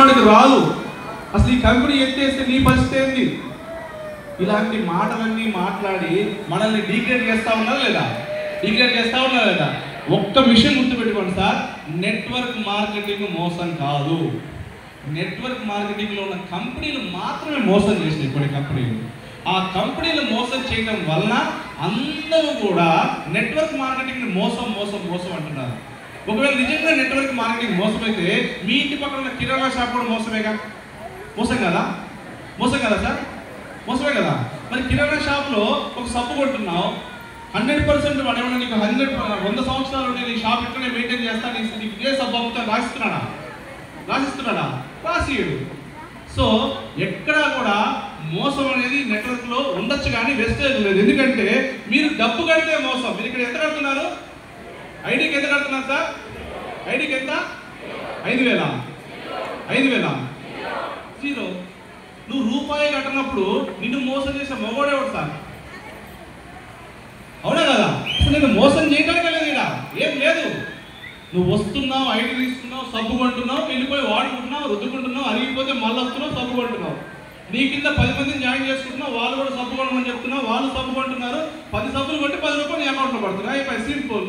వాడికి రాదు, అసలు ఈ కంపెనీ ఎత్తేస్తే నీ పరిస్థితి ఏంది? ఇలాంటి మాటలన్నీ మాట్లాడి మనల్ని డిగ్రేడ్ చేస్తా ఉన్నారా లేదా? డిగ్రేడ్ చేస్తా ఉన్నారా లేదా? ఒక్క విషయం గుర్తుపెట్టుకోండి సార్, నెట్వర్క్ మార్కెటింగ్ మోసం కాదు. నెట్వర్క్ మార్కెటింగ్లో ఉన్న కంపెనీలు మాత్రమే మోసం చేసినాయి కొన్ని కంపెనీలు. ఆ కంపెనీలు మోసం చేయడం వలన అందరూ కూడా నెట్వర్క్ మార్కెటింగ్ని మోసం మోసం మోసం అంటున్నారు. ఒకవేళ నిజంగా నెట్వర్క్ మార్కెటింగ్ మోసమైతే మీ ఇంటి పక్కన ఉన్న కిరాణా షాప్ కూడా మోసమేగా? మోసం కదా? మోసం కదా సార్? మోసమే కదా. మరి కిరాణా షాప్లో ఒక సబ్బు కొంటున్నావు, 100% వాడు ఏమన్నా నీకు 100 సంవత్సరాలు ఉంటే నీ షాప్ ఇక్కడనే మెయింటైన్ చేస్తాను, నీకు ఇదే సబ్బు అమ్ముతాను రాసిస్తున్నాడా? రాసియడు. సో ఎక్కడా కూడా మోసం అనేది నెట్వర్క్లో ఉండొచ్చు కానీ వెస్టేజ్ లేదు. ఎందుకంటే మీరు డబ్బు కడితే మోసం. మీరు ఇక్కడ ఎంత కడుతున్నారు? ఐడీకి ఎంత కడుతున్నారు సార్? ఐడీకి ఎంత? 5,000 జీరో. నువ్వు రూపాయి కట్టినప్పుడు నిన్ను మోసం చేసే మగవాడేవాడు సార్? అవునా కదా? అసలు నేను మోసం చేయడానికి లేదు, ఇక్కడ ఏం లేదు. నువ్వు వస్తున్నావు, ఐడి తీసుకున్నావు, సబ్బు కొంటున్నావు, వెళ్ళిపోయి వాడుకుంటున్నావు, రుద్దుకుంటున్నావు, అరిగిపోతే మళ్ళీ వస్తున్నావు, సబ్బు కొంటున్నావు. నీ కింద 10 మందిని జాయిన్ చేసుకుంటున్నావు, వాళ్ళు కూడా సబ్బు కొనమని చెప్తున్నావు, వాళ్ళు సబ్బు కొంటున్నారు, 10 సబ్బులు కొట్టి 10 రూపాయలు నీ అకౌంట్లో పడుతున్నాయి. అయిపోయి సింపుల్.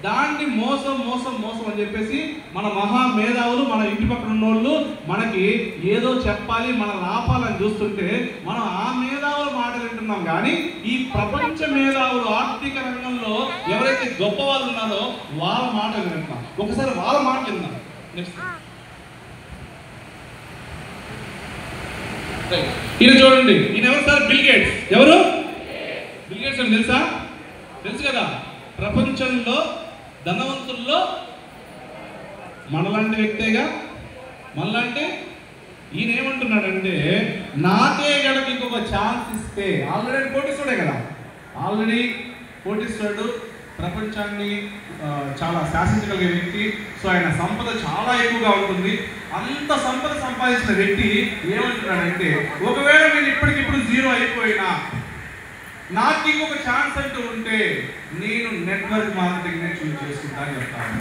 దాన్ని మోసం మోసం మోసం అని చెప్పేసి మన మహా మేధావులు, మన ఇంటి పక్కన ఉన్నోళ్ళు మనకి ఏదో చెప్పాలి, మన లాభాలని చూస్తుంటే మనం ఆ మేధావుల మాటలు వింటున్నాం కానీ ఈ ప్రపంచ మేధావులు ఆర్థిక రంగంలో ఎవరైతే గొప్ప వాళ్ళు ఉన్నారో వాళ్ళ మాటలు వింటున్నాం. ఒకసారి వాళ్ళ మాటలు విందాం. నెక్స్ట్ ఈయన చూడండి, ఈయన ఎవరు సార్? Bill gates. ఎవరు? బిల్ గేట్స్ అని తెలుసు కదా. ప్రపంచంలో ధనవంతుల్లో మనలాంటి వ్యక్తేగా. మనలాంటి ఈయన ఏమంటున్నాడంటే, నాకే గడప ఇంకొక ఛాన్స్ ఇస్తే, ఆల్రెడీ కోటీశ్వరుడే కదా, ఆల్రెడీ కోటీశ్వరుడు, ప్రపంచాన్ని చాలా శాసించగలిగే వ్యక్తి. సో ఆయన సంపద చాలా ఎక్కువగా ఉంటుంది. అంత సంపద సంపాదించిన వ్యక్తి ఏమంటున్నాడంటే, ఒకవేళ నేను ఇప్పటికిప్పుడు జీరో అయిపోయినా నాకు ఇంకొక ఛాన్స్ అంటూ ఉంటే నేను నెట్వర్క్ మార్కెటింగ్ నే చూస్ చేసుకుంటా అని చెప్తాను.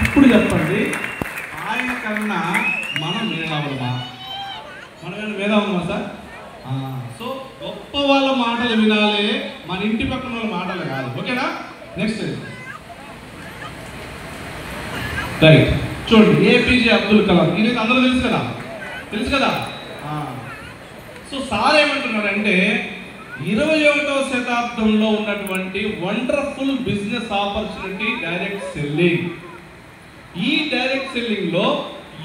ఇప్పుడు చెప్పండి, ఆయన కన్నా మనం మేధావులమా? మనమేమైనా మేధావులమా సార్? సో గొప్ప వాళ్ళ మాటలు వినాలి, మన ఇంటి పక్కన వాళ్ళ మాటలు కాదు. ఓకేనా? Next right. చూడండి, ఏపీజే అబ్దుల్ కలాం. ఈయనకి అందరూ తెలుసు కదా. సో సార్ ఏమంటున్నారంటే, 21వ శతాబ్దంలో ఉన్నటువంటి wonderful business opportunity direct selling. ఈ డైరెక్ట్ సెల్లింగ్లో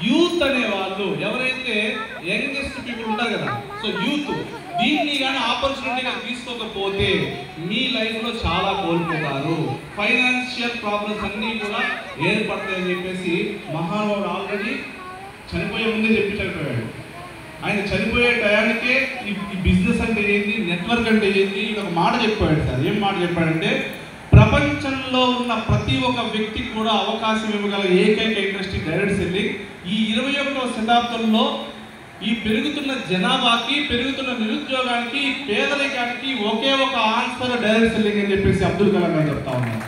యూత్ అనే వాళ్ళు ఎవరైతే యంగెస్ట్ పీపుల్ ఉంటారు కదా, సో యూత్ దీన్ని కానీ ఆపర్చునిటీగా తీసుకోకపోతే మీ లైఫ్లో చాలా కోల్పోతారు, ఫైనాన్షియల్ ప్రాబ్లమ్స్ అన్నీ కూడా ఏర్పడతాయని చెప్పేసి మహానుభావుడు ఆల్రెడీ చనిపోయే ముందే చనిపోయాడు. ఆయన చనిపోయే టయానికే ఈ బిజినెస్ అంటే ఏంటి, నెట్వర్క్ అంటే ఏంటి, ఒక మాట చెప్పాడు సార్. ఏం మాట చెప్పాడంటే, ప్రపంచంలో ఉన్న ప్రతి ఒక్క వ్యక్తికి కూడా అవకాశం ఇవ్వగల ఏకైక ఇండస్ట్రీ డైరెక్ట్ సెల్లింగ్. ఈ 21వ శతాబ్దంలో ఈ పెరుగుతున్న జనాభాకి, పెరుగుతున్న నిరుద్యోగానికి, పేదరికానికి ఒకే ఒక ఆన్సర్ డైరెక్ట్ సెల్లింగ్ అని చెప్పేసి అబ్దుల్ కలాం గారు చెప్తా ఉన్నారు.